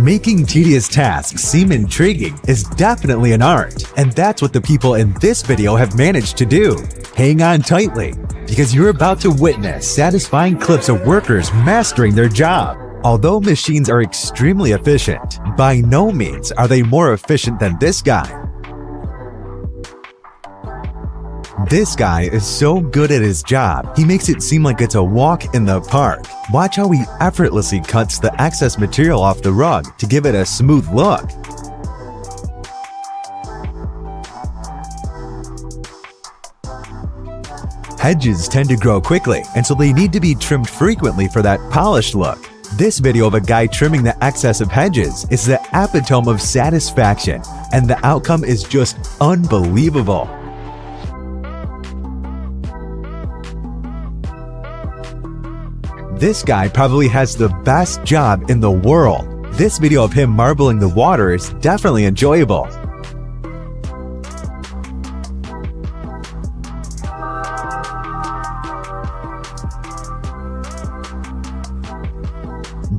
Making tedious tasks seem intriguing is definitely an art, and that's what the people in this video have managed to do. Hang on tightly, because you're about to witness satisfying clips of workers mastering their job. Although machines are extremely efficient, by no means are they more efficient than this guy. This guy is so good at his job, he makes it seem like it's a walk in the park. Watch how he effortlessly cuts the excess material off the rug to give it a smooth look. Hedges tend to grow quickly, and so they need to be trimmed frequently for that polished look. This video of a guy trimming the excess of hedges is the epitome of satisfaction, and the outcome is just unbelievable. This guy probably has the best job in the world. This video of him marbling the water is definitely enjoyable.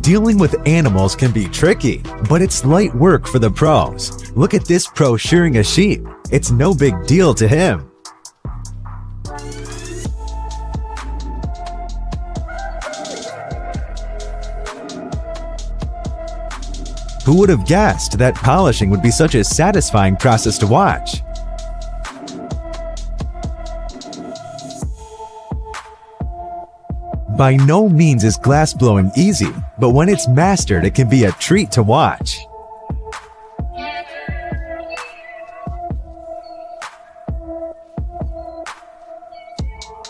Dealing with animals can be tricky, but it's light work for the pros. Look at this pro shearing a sheep. It's no big deal to him. Who would have guessed that polishing would be such a satisfying process to watch? By no means is glass blowing easy, but when it's mastered, it can be a treat to watch.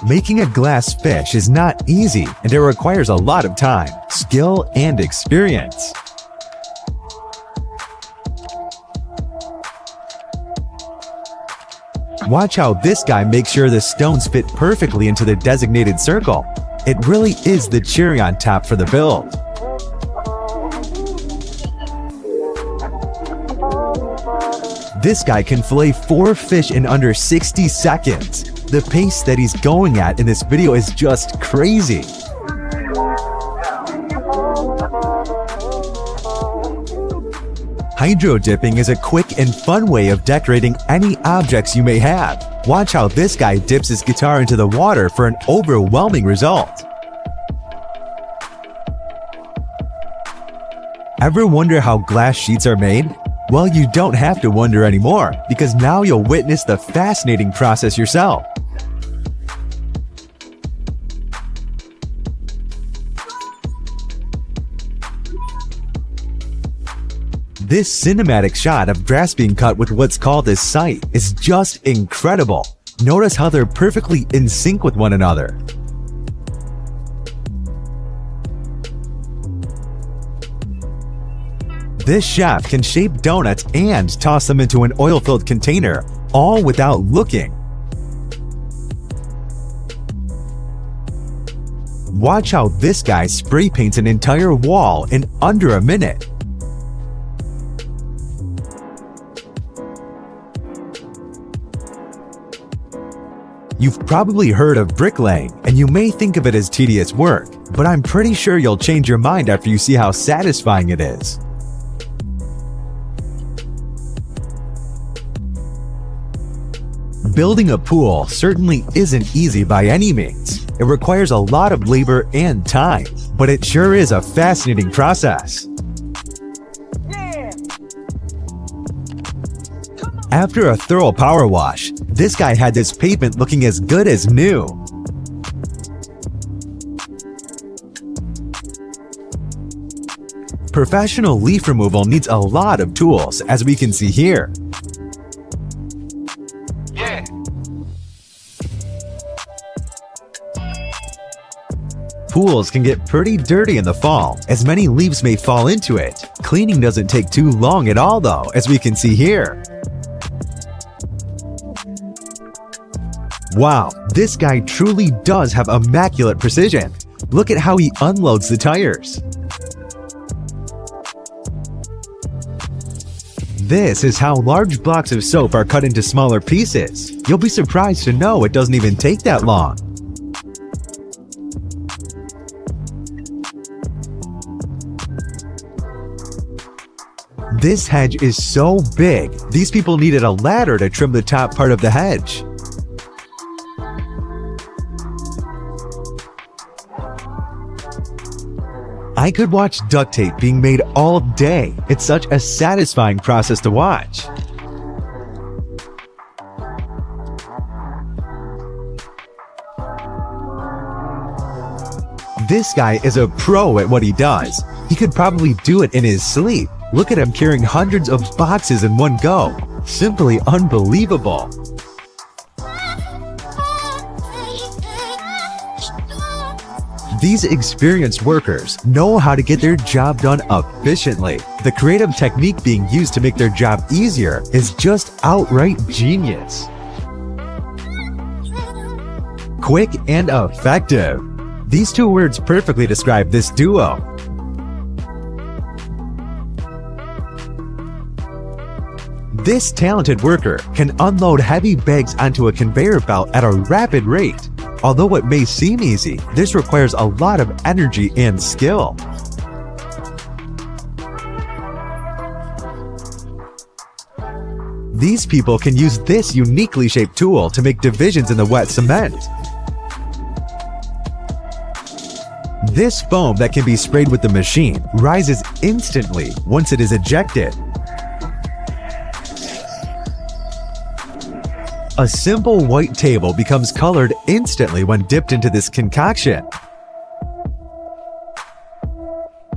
Making a glass fish is not easy, and it requires a lot of time, skill, and experience. Watch how this guy makes sure the stones fit perfectly into the designated circle. It really is the cherry on top for the build. This guy can fillet 4 fish in under 60 seconds. The pace that he's going at in this video is just crazy. Hydro dipping is a quick and fun way of decorating any objects you may have. Watch how this guy dips his guitar into the water for an overwhelming result. Ever wonder how glass sheets are made? Well, you don't have to wonder anymore, because now you'll witness the fascinating process yourself. This cinematic shot of grass being cut with what's called a scythe is just incredible. Notice how they're perfectly in sync with one another. This chef can shape donuts and toss them into an oil-filled container, all without looking. Watch how this guy spray paints an entire wall in under a minute. You've probably heard of bricklaying, and you may think of it as tedious work, but I'm pretty sure you'll change your mind after you see how satisfying it is. Building a pool certainly isn't easy by any means. It requires a lot of labor and time, but it sure is a fascinating process. After a thorough power wash, this guy had this pavement looking as good as new. Professional leaf removal needs a lot of tools, as we can see here. Pools can get pretty dirty in the fall, as many leaves may fall into it. Cleaning doesn't take too long at all though, as we can see here. Wow, this guy truly does have immaculate precision. Look at how he unloads the tires. This is how large blocks of soap are cut into smaller pieces. You'll be surprised to know it doesn't even take that long. This hedge is so big, these people needed a ladder to trim the top part of the hedge. I could watch duct tape being made all day. It's such a satisfying process to watch. This guy is a pro at what he does. He could probably do it in his sleep. Look at him carrying hundreds of boxes in one go. Simply unbelievable. These experienced workers know how to get their job done efficiently. The creative technique being used to make their job easier is just outright genius. Quick and effective. These two words perfectly describe this duo. This talented worker can unload heavy bags onto a conveyor belt at a rapid rate. Although it may seem easy, this requires a lot of energy and skill. These people can use this uniquely shaped tool to make divisions in the wet cement. This foam that can be sprayed with the machine rises instantly once it is ejected. A simple white table becomes colored instantly when dipped into this concoction.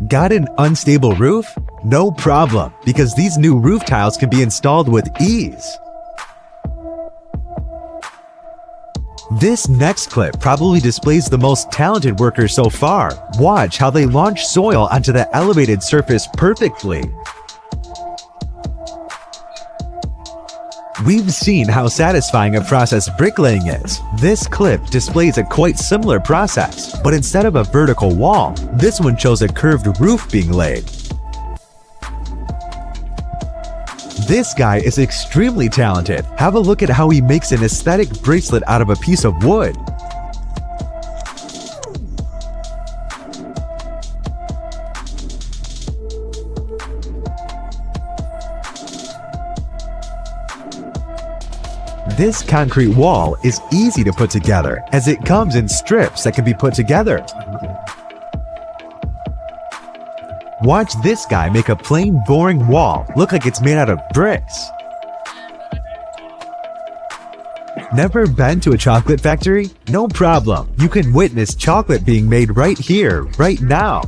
Got an unstable roof? No problem, because these new roof tiles can be installed with ease. This next clip probably displays the most talented workers so far. Watch how they launch soil onto the elevated surface perfectly. We've seen how satisfying a process bricklaying is. This clip displays a quite similar process, but instead of a vertical wall, this one shows a curved roof being laid. This guy is extremely talented. Have a look at how he makes an aesthetic bracelet out of a piece of wood. This concrete wall is easy to put together as it comes in strips that can be put together. Watch this guy make a plain, boring wall look like it's made out of bricks. Never been to a chocolate factory? No problem. You can witness chocolate being made right here, right now.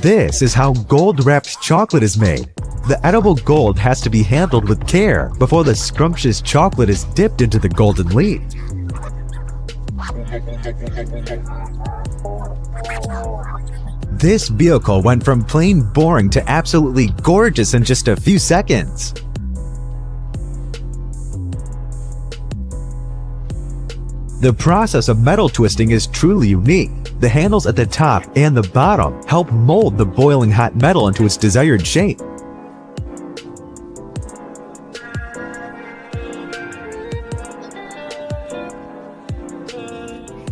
This is how gold-wrapped chocolate is made. The edible gold has to be handled with care before the scrumptious chocolate is dipped into the golden leaf. This vehicle went from plain boring to absolutely gorgeous in just a few seconds. The process of metal twisting is truly unique. The handles at the top and the bottom help mold the boiling hot metal into its desired shape.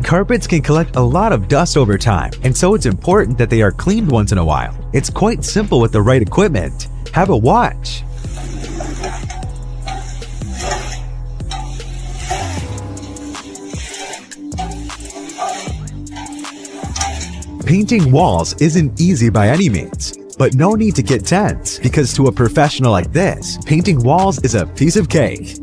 Carpets can collect a lot of dust over time, and so it's important that they are cleaned once in a while. It's quite simple with the right equipment. Have a watch. Painting walls isn't easy by any means, but no need to get tense, because to a professional like this, painting walls is a piece of cake.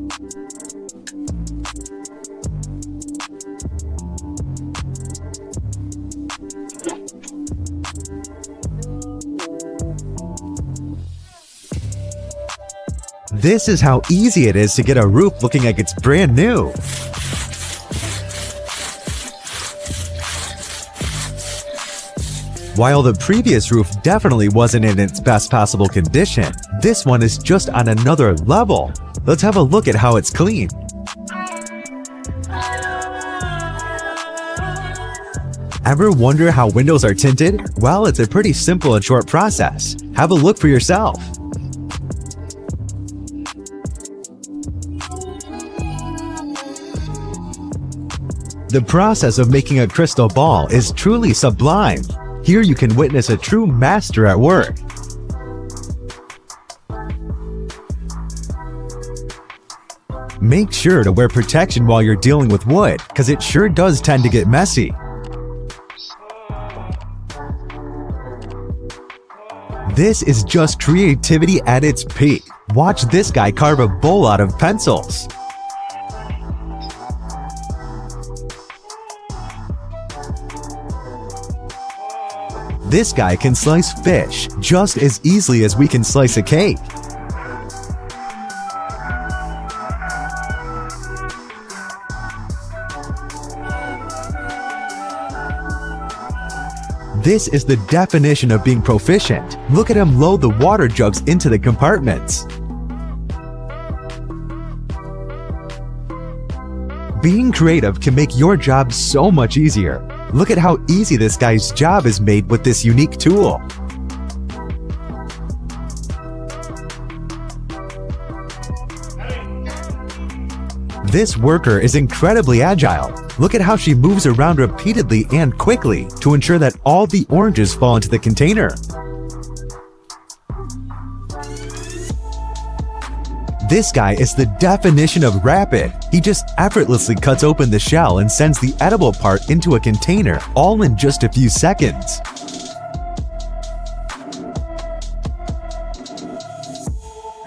This is how easy it is to get a roof looking like it's brand new. While the previous roof definitely wasn't in its best possible condition, this one is just on another level. Let's have a look at how it's cleaned. Ever wonder how windows are tinted? Well, it's a pretty simple and short process. Have a look for yourself. The process of making a crystal ball is truly sublime. Here you can witness a true master at work. Make sure to wear protection while you're dealing with wood, because it sure does tend to get messy. This is just creativity at its peak. Watch this guy carve a bowl out of pencils. This guy can slice fish just as easily as we can slice a cake. This is the definition of being proficient. Look at him load the water jugs into the compartments. Being creative can make your job so much easier. Look at how easy this guy's job is made with this unique tool. This worker is incredibly agile. Look at how she moves around repeatedly and quickly to ensure that all the oranges fall into the container. This guy is the definition of rapid. He just effortlessly cuts open the shell and sends the edible part into a container, all in just a few seconds.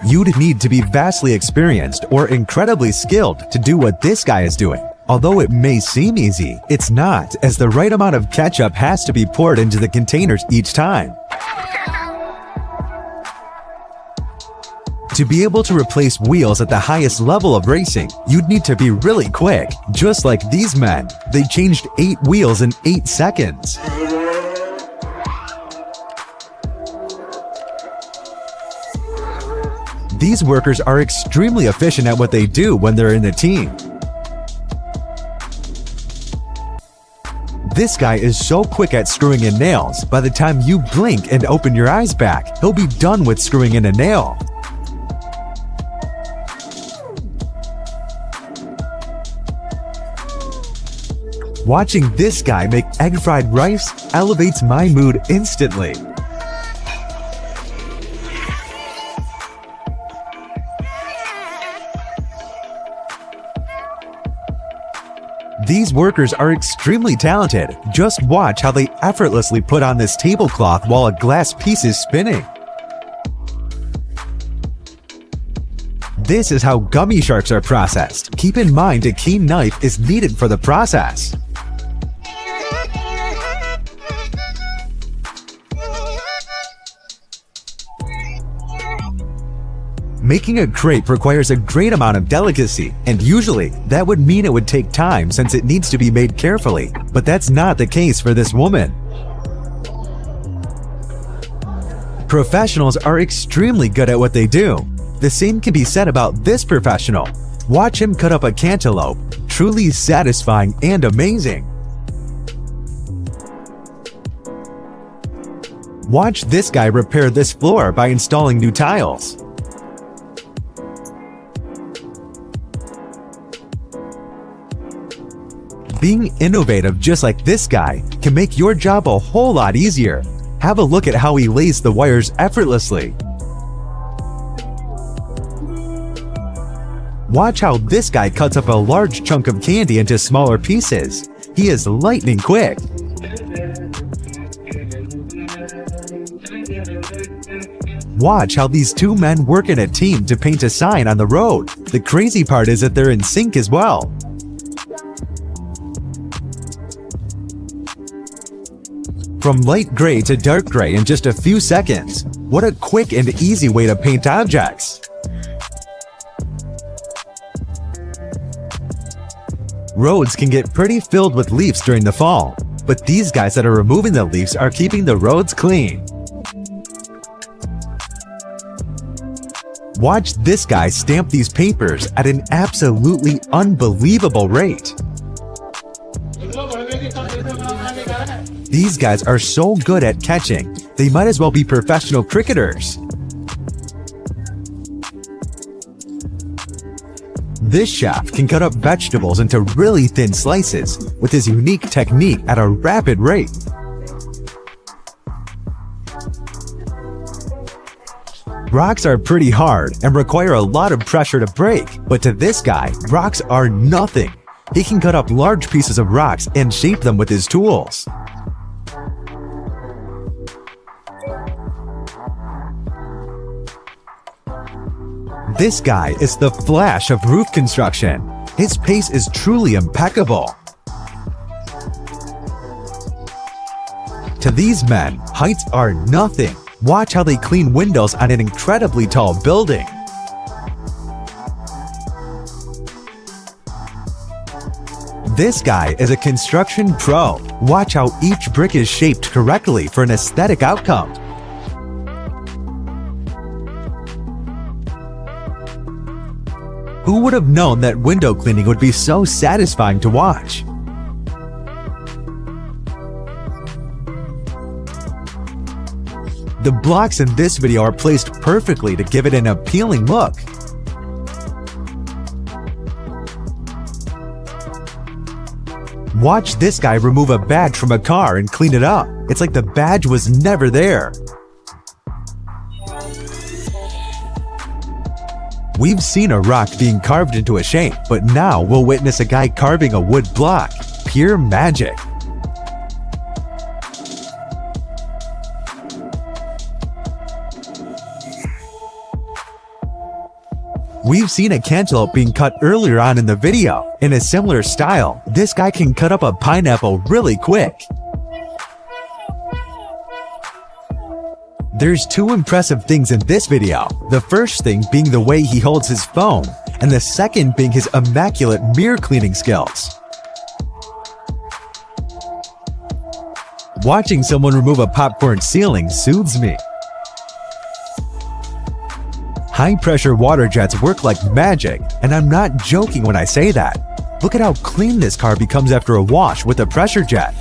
You'd need to be vastly experienced or incredibly skilled to do what this guy is doing. Although it may seem easy, it's not, as the right amount of ketchup has to be poured into the containers each time. To be able to replace wheels at the highest level of racing, you'd need to be really quick. Just like these men, they changed 8 wheels in 8 seconds. These workers are extremely efficient at what they do when they're in a team. This guy is so quick at screwing in nails, by the time you blink and open your eyes back, he'll be done with screwing in a nail. Watching this guy make egg fried rice elevates my mood instantly. These workers are extremely talented. Just watch how they effortlessly put on this tablecloth while a glass piece is spinning. This is how gummy sharks are processed. Keep in mind a keen knife is needed for the process. Making a crepe requires a great amount of delicacy, and usually that would mean it would take time since it needs to be made carefully, but that's not the case for this woman. Professionals are extremely good at what they do. The same can be said about this professional. Watch him cut up a cantaloupe, truly satisfying and amazing. Watch this guy repair this floor by installing new tiles. Being innovative just like this guy can make your job a whole lot easier. Have a look at how he lays the wires effortlessly. Watch how this guy cuts up a large chunk of candy into smaller pieces. He is lightning quick. Watch how these two men work in a team to paint a sign on the road. The crazy part is that they're in sync as well. From light gray to dark gray in just a few seconds. What a quick and easy way to paint objects. Roads can get pretty filled with leaves during the fall, but these guys that are removing the leaves are keeping the roads clean. Watch this guy stamp these papers at an absolutely unbelievable rate. These guys are so good at catching, they might as well be professional cricketers. This chef can cut up vegetables into really thin slices with his unique technique at a rapid rate. Rocks are pretty hard and require a lot of pressure to break, but to this guy, rocks are nothing. He can cut up large pieces of rocks and shape them with his tools. This guy is the Flash of roof construction. His pace is truly impeccable. To these men, heights are nothing. Watch how they clean windows on an incredibly tall building. This guy is a construction pro. Watch how each brick is shaped correctly for an aesthetic outcome. Who would have known that window cleaning would be so satisfying to watch? The blocks in this video are placed perfectly to give it an appealing look. Watch this guy remove a badge from a car and clean it up. It's like the badge was never there. We've seen a rock being carved into a shape, but now we'll witness a guy carving a wood block. Pure magic. We've seen a cantaloupe being cut earlier on in the video. In a similar style, this guy can cut up a pineapple really quick. There's two impressive things in this video. The first thing being the way he holds his phone, and the second being his immaculate mirror cleaning skills. Watching someone remove a popcorn ceiling soothes me. High-pressure water jets work like magic, and I'm not joking when I say that. Look at how clean this car becomes after a wash with a pressure jet.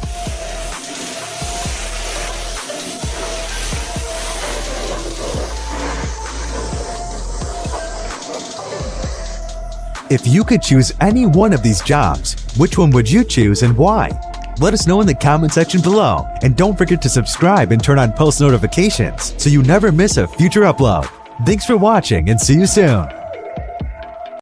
If you could choose any one of these jobs, which one would you choose and why? Let us know in the comment section below, and don't forget to subscribe and turn on post notifications so you never miss a future upload. Thanks for watching and see you soon.